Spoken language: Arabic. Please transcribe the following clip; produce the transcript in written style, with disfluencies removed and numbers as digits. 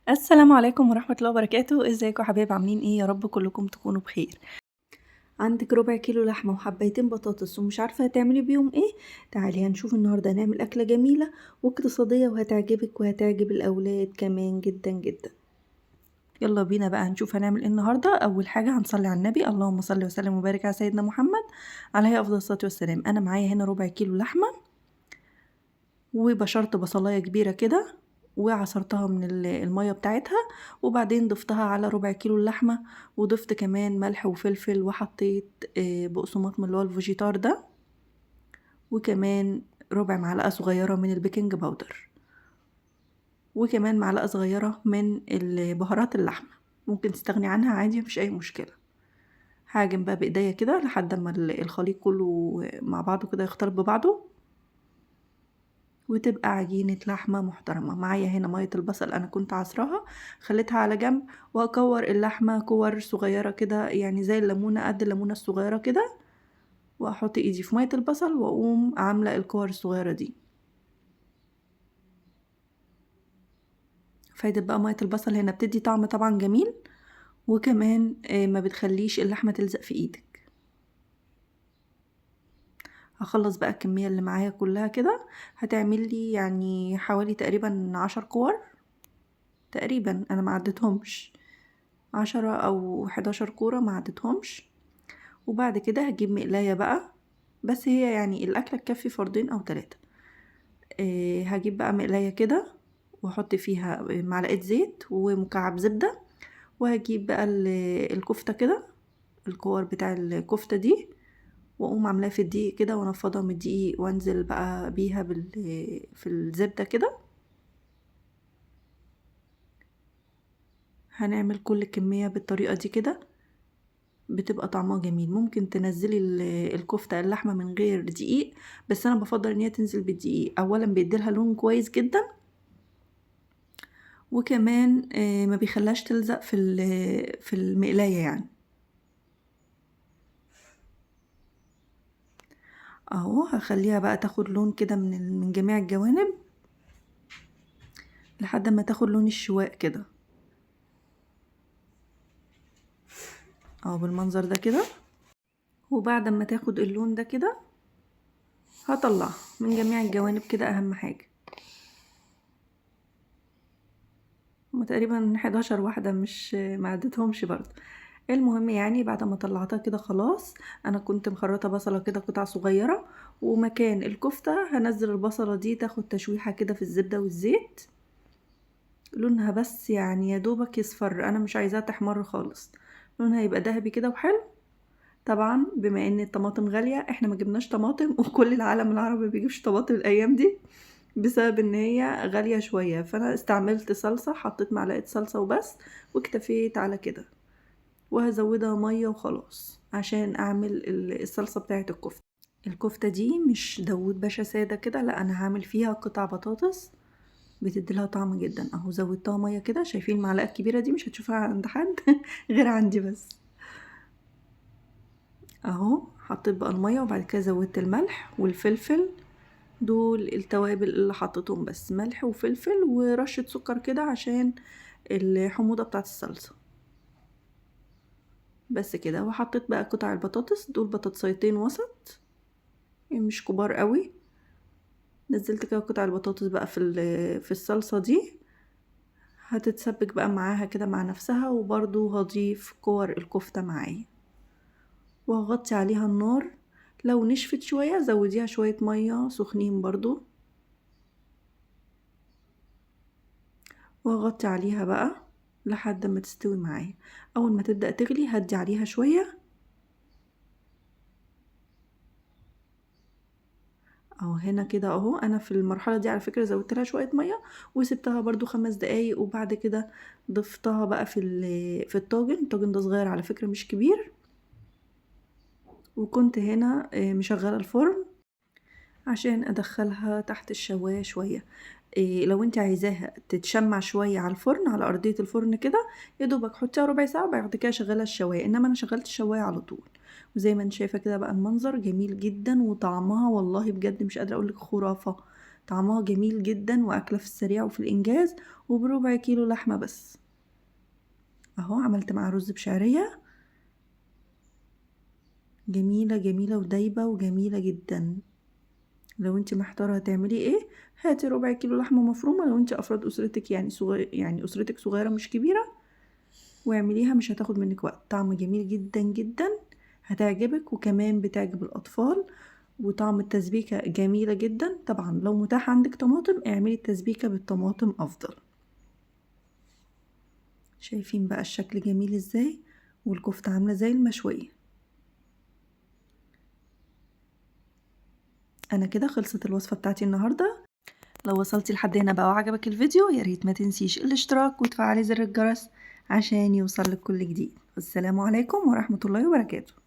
السلام عليكم ورحمة الله وبركاته، ازيكم يا حبايب عاملين ايه؟ يا رب كلكم تكونوا بخير. عندك ربع كيلو لحمة وحبايتين بطاطس ومش عارفة هتعملي بيهم ايه؟ تعالي هنشوف النهاردة هنعمل أكلة جميلة واقتصادية وهتعجبك وهتعجب الأولاد كمان جدا جدا. يلا بينا بقى هنشوف هنعمل ايه النهاردة. أول حاجة هنصلي على النبي، اللهم صل وسلم وبارك على سيدنا محمد عليه أفضل الصلاة والسلام. أنا معايا هنا ربع كيلو لحمة وبشرت بصلاية كبيرة كده وعصرتها من المية بتاعتها، وبعدين ضفتها على ربع كيلو اللحمة، وضفت كمان ملح وفلفل، وحطيت بقسماط من اللي هو الفيجيتار ده، وكمان ربع معلقة صغيرة من البيكنج باودر، وكمان معلقة صغيرة من بهارات اللحمة. ممكن تستغني عنها عادي، مفيش أي مشكلة. هاجم بقى بإيديا كده لحد ما الخليط كله مع بعضه كده يختلط ببعضه وتبقى عجينة لحمة محترمة. معايا هنا مية البصل أنا كنت عصراها خليتها على جنب، وأكور اللحمة كور صغيرة كده يعني زي الليمونة، قد الليمونة الصغيرة كده، وأحط إيدي في مية البصل وأقوم عاملة الكور الصغيرة دي. فايدة بقى مية البصل هنا بتدي طعم طبعا جميل، وكمان ما بتخليش اللحمة تلزق في إيدك. هخلص بقى الكمية اللي معايا كلها كده، هتعمل لي يعني حوالي تقريبا 10 كور تقريبا، أنا ما عدتهمش، 10 أو 11 كورة ما عدتهمش. وبعد كده هجيب مقلاية بقى، بس هي يعني الأكلة تكفي فردين أو 3. هجيب بقى مقلاية كده واحط فيها معلقة زيت ومكعب زبدة، وهجيب بقى الكفتة كده، الكور بتاع الكفتة دي، واقوم عاملاها في الدقيق كده وانفضها من الدقيق وانزل بقى بيها في الزبدة كده. هنعمل كل كمية بالطريقة دي كده، بتبقى طعمها جميل. ممكن تنزلي الكفتة اللحمة من غير دقيق، بس انا بفضل ان هي تنزل بالدقيق. اولا بيديلها لون كويس جدا، وكمان ما بيخلاش تلزق في المقلاية يعني. اهو هخليها بقى تاخد لون كده من جميع الجوانب لحد ما تاخد لون الشواء كده، اهو بالمنظر ده كده. وبعد ما تاخد اللون ده كده هطلعها من جميع الجوانب كده، اهم حاجة. هما تقريبا 11 واحدة، مش معدتهمش برضه. المهم يعني بعد ما طلعتها كده خلاص، انا كنت مخرطة بصلة كده قطع صغيرة، ومكان الكفتة هنزل البصلة دي تاخد تشويحة كده في الزبدة والزيت، لونها بس يعني يا دوبك يصفر، انا مش عايزاها تحمر خالص، لونها يبقى ذهبي كده وحلو. طبعا بما ان الطماطم غالية احنا ما جبناش طماطم وكل العالم العربي ما بيجيبش طماطم الايام دي بسبب ان هي غالية شوية، فانا استعملت صلصة، حطيت معلقة صلصة وبس واكتفيت على كده، وهزودها مية وخلاص عشان اعمل الصلصة بتاعة الكفتة. الكفتة دي مش داوود باشا سادة كده، لا انا هعمل فيها قطع بطاطس بتديلها طعم جدا. اهو زودتها مية كده، شايفين المعلقة الكبيرة دي مش هتشوفها عند حد غير عندي بس. اهو حطيت بقى المية وبعد كده زودت الملح والفلفل، دول التوابل اللي حطيتهم، بس ملح وفلفل ورشة سكر كده عشان الحموضة بتاعة الصلصة، بس كده. وحطيت بقى قطع البطاطس، دول بطاطسيتين وسط يعني مش كبار قوي. نزلت كده قطع البطاطس بقى في الصلصة دي، هتتسبك بقى معاها كده مع نفسها، وبرضو هضيف كور الكفتة معايا وهغطي عليها النار. لو نشفت شوية زوديها شوية مية سخنين برضو، وهغطي عليها بقى لحد ما تستوي معايا. اول ما تبدأ تغلي هدي عليها شوية. اهو هنا كده اهو، انا في المرحلة دي على فكرة زودت لها شوية مية وسبتها برضو 5 دقايق، وبعد كده ضفتها بقى في الطاجن ده صغير على فكرة مش كبير، وكنت هنا مشغلة الفرن عشان ادخلها تحت الشواية شوية. لو انت عايزاها تتشمع شوية على الفرن، على ارضية الفرن كده، يا دوبك حطيها ربع ساعة بعد كده شغلها الشواية، انما انا شغلت الشواية على طول. وزي ما انت شايفة كده بقى المنظر جميل جدا، وطعمها والله بجد مش قادرة اقولك خرافة، طعمها جميل جدا وأكلة في السريع وفي الإنجاز، وبربع كيلو لحمة بس. اهو عملت معاه رز بشعرية جميلة جميلة ودايبة وجميلة جدا. لو انت محتارة هتعملي ايه، هاتي ربع كيلو لحمة مفرومة لو انت افراد اسرتك يعني يعني اسرتك صغيرة مش كبيرة، واعمليها مش هتاخد منك وقت. طعم جميل جدا جدا، هتعجبك وكمان بتعجب الاطفال، وطعم التسبيكة جميلة جدا. طبعا لو متاح عندك طماطم اعملي التسبيكة بالطماطم افضل. شايفين بقى الشكل جميل ازاي، والكفتة عاملة زي المشوية. انا كده خلصت الوصفة بتاعتي النهاردة. لو وصلتي لحد هنا بقى وعجبك الفيديو، يا ريت ما تنسيش الاشتراك وتفعلي زر الجرس عشان يوصلك كل جديد. والسلام عليكم ورحمة الله وبركاته.